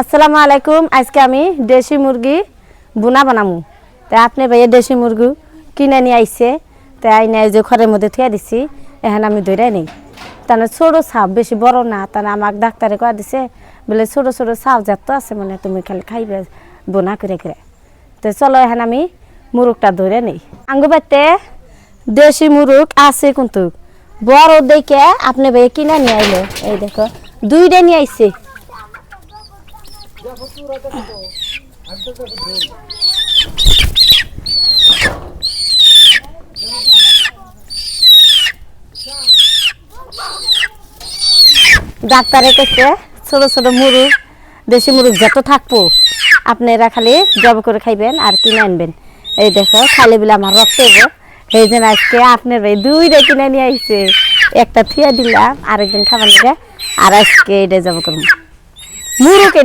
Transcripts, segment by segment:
আসসালামু আলাইকুম। আজকে আমি দেশি মুরগি বুনা বানামু। তাই আপনি ভাইয়া দেশি মুরগি কিনে নিয়ে আইছে, তাই আইনে যে ঘরের মধ্যে থুয়া দিছি, এখন আমি ধরে নেই। তাহলে ছোটো সাপ, বেশি বড় না। তাহলে আমাকে ডাক্তারে কয়া দিছে বলে ছোটো ছোটো সাপ যাত আছে, মানে তুমি খালি খাইবে বোনা করে করে। তো চলো এখন আমি মুরগটা ধরে নেই। আঙ্গু বাড়িতে দেশি মুরগ আছে, কিন্তু বড় দেখে আপনি ভাইয়া কিনে নিয়ে আইলো। এই দেখো দুইটা নিয়ে আইছে। ডাক্তারে কেছে ছোট ছোট মুরগ, দেশি মুরগ যত থাকবো আপনারা খালি জব করে খাইবেন আর কিনে আনবেন। এই দেখো খালি বলে আমার রক্ত হবো, এই জন্য আজকে আপনার ভাই দুইটা কিনে নিয়ে আইছে। একটা থিয়া দিলাম আরেকদিন খাবার দিলে, আর আজকে এটা জব করবো মুরগ।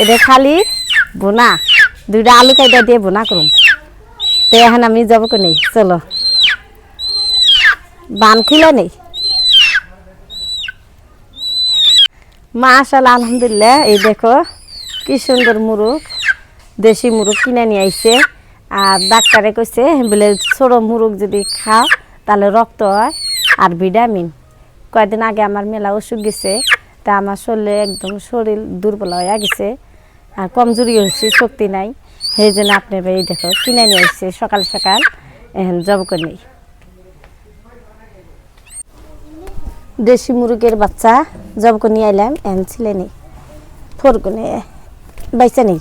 এটা খালি বোনা, দুইটা আলু কাইটা দিয়ে বোনা করুম। তো এখন আমি যাব করে নেই, চলো বান খুলে নেই। মাশাআল্লাহ আলহামদুলিল্লাহ, এই দেখো কি সুন্দর মুরগ, দেশি মুরগ কিনে নিয়ে আইছে। আর ডাক্তারে কইছে বলে ছোট মুরগ যদি খাও তাহলে রক্ত হয় আর ভিটামিন। কয়েকদিন আগে আমার মেলা অসুখ গেছে, তা আমার শরীরে একদম শরীর দুর্বল হয়ে গেছে আর কমজোরি হয়েছে, শক্তি নাই। সেই জন্য আপনি এই দেখো কিনে নিয়ে আসছে সকাল সকাল, এখন জব করে নেই। দেশি মুরগের বাচ্চা জব করে নিয়ে আইলাম, এখন ছিলে নেই ফোরগুনে বাইচা নেই।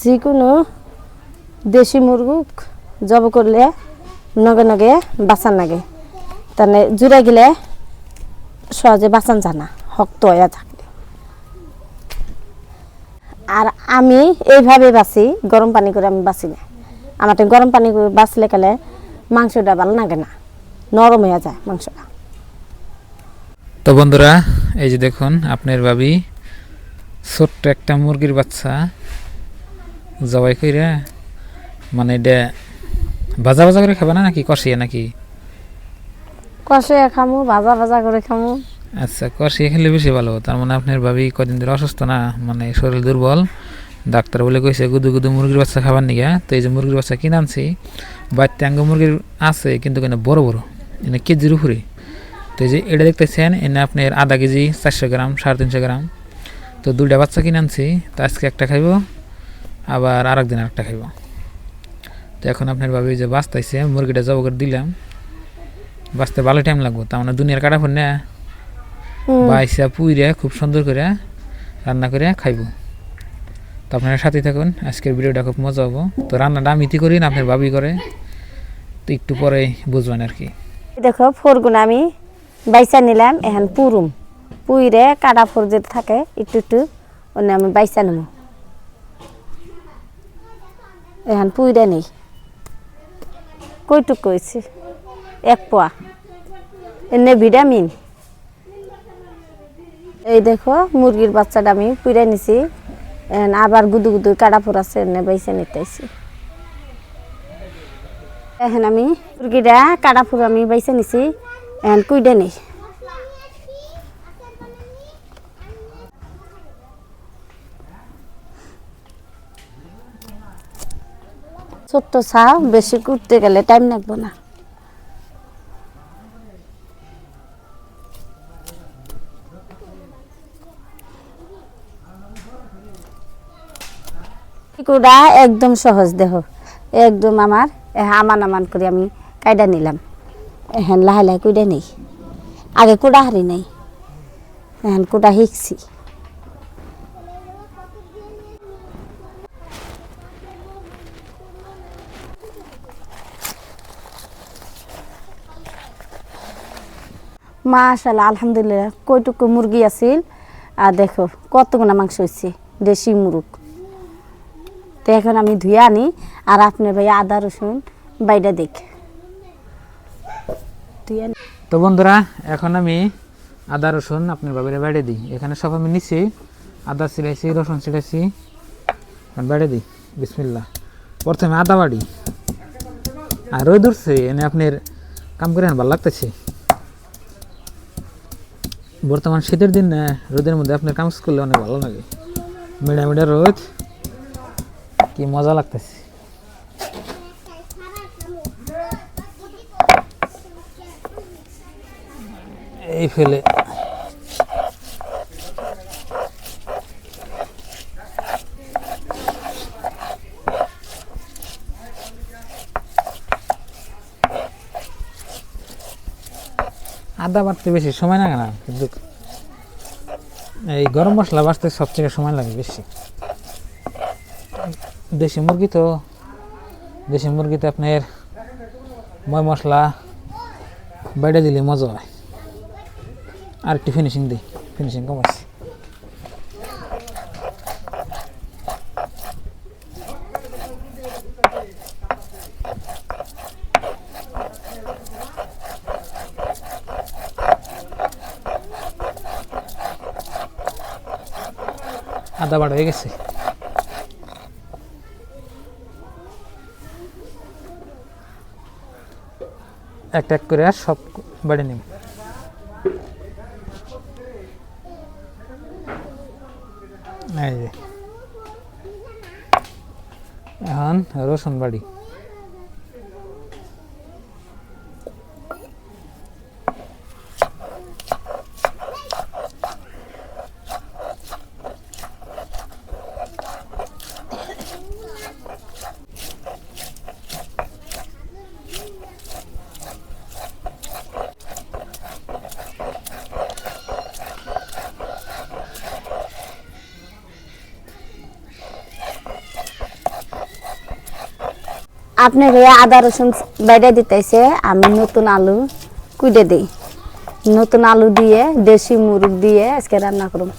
যে কোনো দেশি মুরগ জব করলে নগে নগে বাঁচান লাগে, তাহলে জুড়ে গেলে সহজে বাঁচান জানা শক্ত হয়ে থাকে। আর আমি এইভাবে বাঁচি, গরম পানি করে আমি বাঁচি না। আমার গরম পানি করে বাঁচলে গেলে মাংসটা ভালো লাগে না, নরম হয়ে যায় মাংসটা। তো বন্ধুরা, এই যে দেখুন আপনার ভাবি ছোট্ট একটা মুরগির বাচ্চা জবাই কইরা, মানে এটা ভাজা ভাজা করে খাবে না নাকি কষিয়ে নাকি? কষিয়ে খামু, ভাজা ভাজা করে খামু। আচ্ছা, কষিয়ে খেলে বেশি ভালো। তার মানে আপনার ভাবি কদিন ধরে অসুস্থ না, মানে শরীর দুর্বল। ডাক্তার বলে কইছে গুদু গুদু মুরগির বাচ্চা খাবার নিগা। তো এই যে মুরগির বাচ্চা কিনে আনছি, বাড়িতে আঙ্গ মুরগির আছে কিন্তু কেন বড় বড়, এনে কেজির উপরে। তো এই যে এটা দেখতেছেন, এনে আপনার আধা কেজি 400 গ্রাম 350 গ্রাম। তো দুইটা বাচ্চা কিনে আনছি, তো আজকে একটা খাইব, আবার আরেকদিন আরেকটা খাইব। তো এখন আপনার ভাবি যে বাঁচতেছে, মুরগিটা জব করে দিলাম, বাঁচতে ভালো টাইম লাগবো। তার মানে দুনিয়ার কাটা ফোন না বাইসা পুইরে খুব সুন্দর করে রান্না করে খাইব। তো আপনারা সাথে থাকুন, আজকের ভিডিওটা খুব মজা হবো। তো রান্নাটা আমি করি না, আপনার ভাবি করে, তো একটু পরে বুঝবেন আর কি। দেখো ফোরগুন আমি বাইসা নিলাম, এখন পুরুম পুইরে কাটা ফোর যেতে থাকে একটু একটু ওনে আমি বাইসা নেব। এখন পুইরে নেই, কইটুক কইছি 1 পোয়া, এনে ভিটামিন। এই দেখো মুরগির বাচ্চাটা আমি পুইরে নিছি, আবার গুদু গুদু কাটা ফোর আছে এনে বাইসা নিতেছি। এখন আমি মুরগিটা কাটা ফুল আমি বাইসে নিছি, এখন কুইডে নেই। ছোট্ট ছাও, বেশি কুটতে গেলে টাইম লাগবে না। কুড়া একদম সহজ, দেখো একদম আমার আমান আমান করে আমি কাইডা নিলাম। এখন লাহে লাহে কুইডা নেই, আগে কুড়া হারি নাই, এখন কুড়া শিখছি। মাশাআল্লাহ আলহামদুলিল্লাহ, কয়টুকু মুরগি আছিল আর দেখো কতগুনা মাংস হয়েছে, দেশি মুরগ। তো এখন আমি ধুয়ে আনি, আর আপনার ভাই আদা রসুন বাইটা দেখ। তো বন্ধুরা, এখন আমি আদা রসুন আপনার ভাবিরে বাইরে দিই। এখানে সব আমি নিচ্ছি, আদা ছিলাইছি, রসুন ছিলাইছি, বাইরে দিই। বিসমিল্লাহ। প্রথমে আদা বাড়ি, আর রোদ উঠছে, এনে আপনার কাম করে ভালো লাগতেছে। বর্তমান শীতের দিন রোদের মধ্যে আপনার কাজ করলে অনেক ভালো লাগে। মিডা মিডা রোদ, কি মজা লাগতেছে। এই ফেলে আদা বাটতে বেশি সময় লাগে না, কিন্তু এই গরম মশলা বাটতে সবথেকে সময় লাগে বেশি। দেশি মুরগিতে আপনার ময় মশলা বাইরে দিলে মজা হয়। আর একটু ফিনিশিং দিই, ফিনিশিং কম আছে। আদা বাড়া হয়ে গেছে। একটা এক করে সব বাড়ি নিই। এই যে এখন রসুন বাড়ি। আপনি ভাইয়া আদা রসুন বাইরে দিতেছে, আমি নতুন আলু কুইটে দিই। নতুন আলু দিয়ে দেশি মুরগ দিয়ে আজকে রান্না করুন।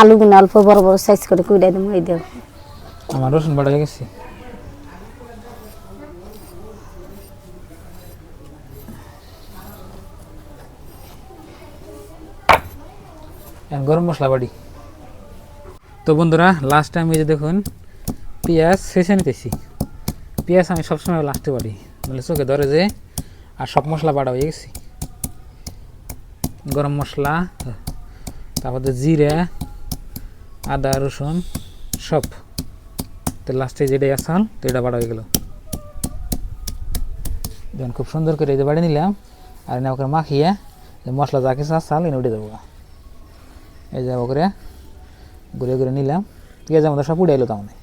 আলুগুলো অল্প বড় বড় সাইজ করে কুইটে দেবো। এই দেব আমার রসুন বাড়া হয়ে গেছে। গরম মশলা বাড়ি। তো বন্ধুরা, লাস্ট টাইম এই যে দেখুন পেঁয়াজ শেষে নিতেছি। পেঁয়াজ আমি সবসময় লাস্টে বাড়ি, বলে চোখে ধরে যে। আর সব মশলা বাড়া হয়ে গেছি। গরম মশলা, তারপরে জিরা, আদা রসুন সব। তো লাস্টে যেটাই আসাল তো এটা বাড়া হয়ে গেল। যখন খুব সুন্দর করে এই যে বাড়ি নিলাম, আর এনে ওকে মাখিয়ে মশলা যা কিছু আসাল এনে উঠে দেবো। এই যে করে ঘুরে ঘুরে নিলাম। পেঁয়াজ আমাদের সব উড়ে এলো। তার মানে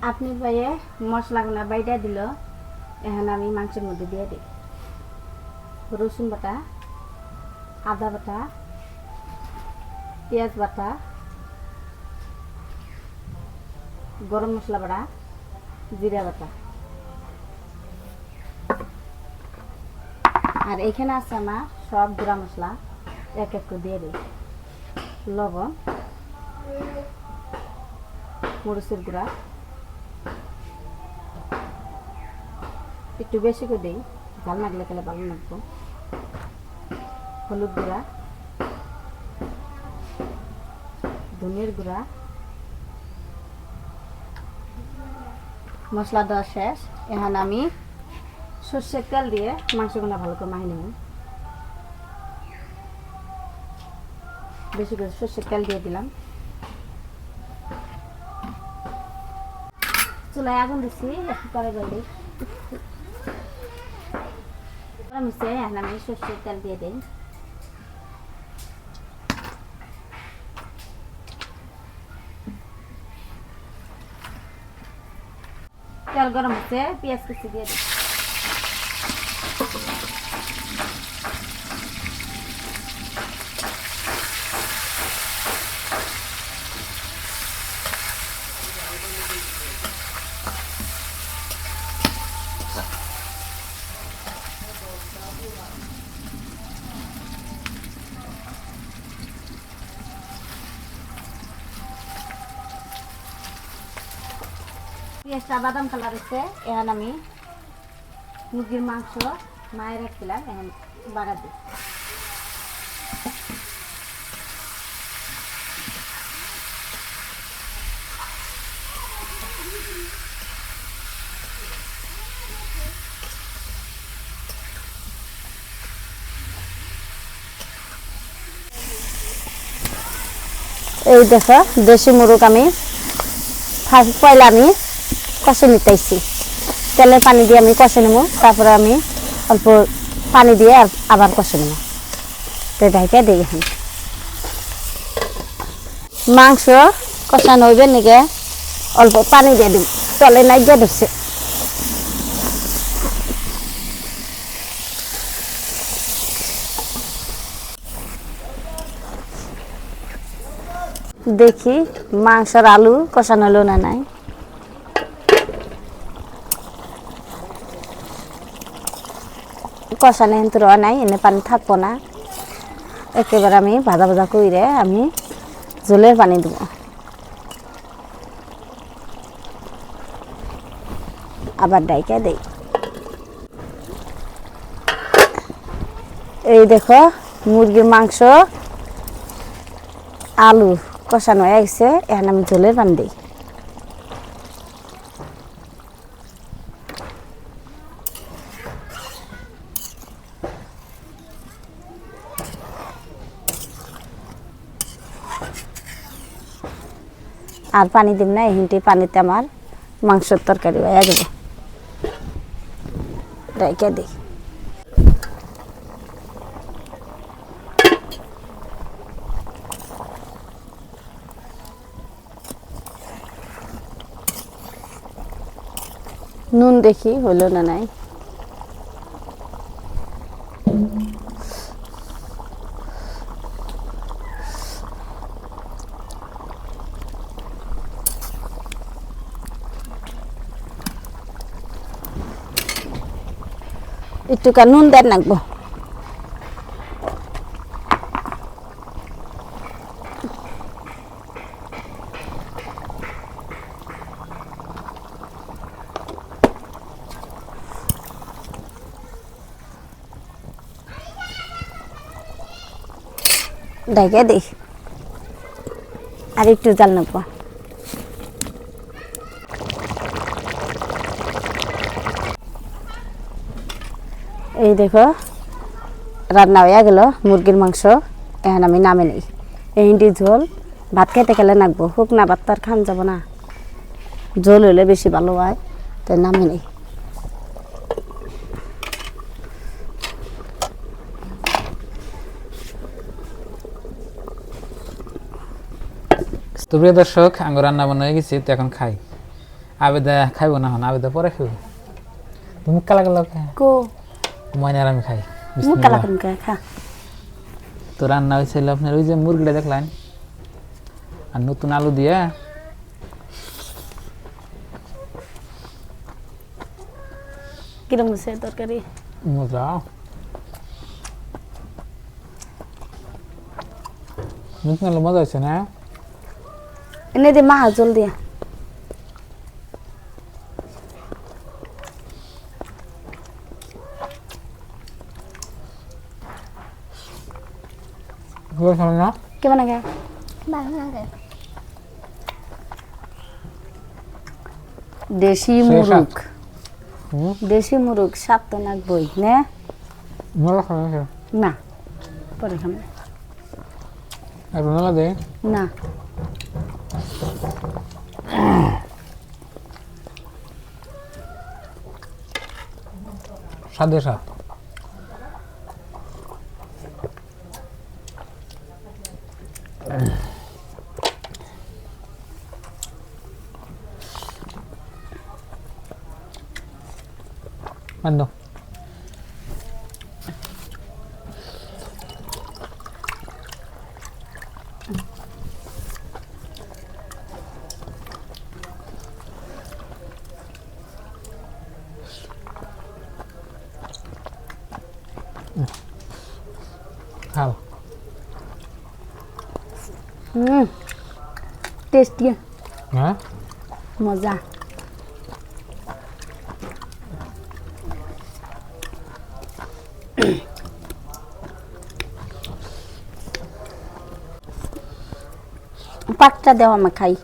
আপনি ভাইয়ে মশলাগুলো বাইরে দিল। এখন আমি মাংসের মধ্যে দিয়ে দিই রসুন বাটা, আদা বাটা, পেঁয়াজ বাটা, গরম মশলা বাটা, জিরা বাটা। আর এখানে আছে আমার সব গুঁড়া মশলা, এক এক করে দিয়ে দিই। লবণ, মরিচের গুঁড়া একটু বেশি করে দিই, ঝাল না গেলে ভালো লাগবো। হলুদ গুঁড়া, ধনিয়ার গুঁড়া। মশলা দেওয়া শেষ। এখন আমি সর্ষের তেল দিয়ে মাংসগুলো ভালো করে মাখিয়ে নেব। বেশি করে সর্ষের তেল দিয়ে দিলাম। চুলায় আগুন দিচ্ছি, একটু পরে বলি। এখন আমি সর্ষের তেল দিয়ে দিই। তেল গরম হচ্ছে, পেঁয়াজ কুচি দিয়ে দিই। পেঁয়াজটা বাদাম কালার হচ্ছে এখন আমি মুরগির মাংস মায়ের রাখছিলাম এখন বাড়া দিই এই দেখো দেশি মুরগ আমি পয়লা আমি কষে নিতেছি তেলের পানি দিয়ে আমি কষে নেবো তারপরে আমি অল্প পানি দিয়ে আবার কষে নেবো তো ঢাইকা দিই এখন মাংস কষানো হইবে নাকি অল্প পানি দিয়ে দিব তলে নাই দিয়ে ধরছে দেখি মাংসর আলু কষানো হলো না নাই কষানো কিন্তু রওয়া নাই এনে পানি থাকবো না একেবারে আমি ভাজা ভাজা কইরে আমি জলের পানি দেব আবার ডাইকা দেই এই দেখো মুরগির মাংস আলু কষানো হয়ে গেছে এখন আমি জলের পানি দিই আর পানি দিব না এই পানিতে আমার মাংসের তরকারি হয়ে যাবে রেখে দিই নুন দেখি হলো না নাই একটু নুন দেন রাখবো ঢেকে দিই আর একটু জাল নেবো এই দেখো রান্না হয়ে গেল মুরগির মাংস এখন আমি নামে নেই এই ঝোল ভাত খাইতে গেলে নাকবো হোক না ভাত তার খান যাব না ঝোল হইলে বেশি ভালো হয় তাই নামে নেই তো প্রিয় দর্শক আঙ্গ রান্না বান্না হয়ে গেছি তো এখন খাই আবেদা খাইবো না আবেদা পরে খাইব তুমি কালা কালা কো ময়না আর আমি খাই কালা খা তো রান্না হয়েছিল আপনার ওই যে মুরগিটা দেখলেন আর নতুন আলু দিয়ে কিরম হয়েছে তরকারি মজা নতুন আলু মজা হয়েছে না এনে দে মা জল দিয়া কেমন লাগে দেশি মুরগ স্বাদ তো নাকবই না না পরে খাবে না সাদে সাদ Mando. Hal. Tasty. Hah? Mozza. পাকটা দাও আমি খাই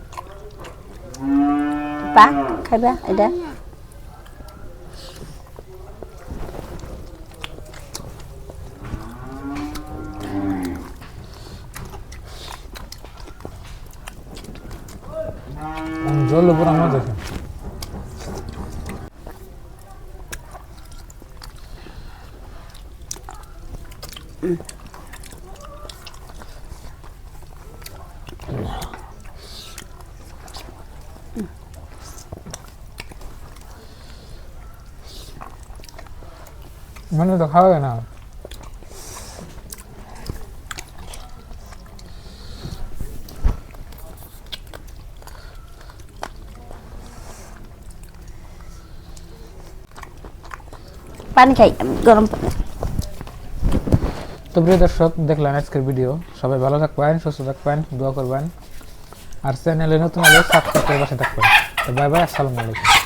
পাক খাইবা এটা জল উপর আমার দেখেন মানে তো খাওয়া যায় না পানি খাই গরম পানি তো প্রিয় দর্শক দেখলেন আজকের ভিডিও সবাই ভালো থাকবেন সুস্থ থাকবেন দোয়া করবেন আর চ্যানেলে নতুন হলে সাবস্ক্রাইব করে পাশে থাকবেন তো বাই বাই আসসালামু আলাইকুম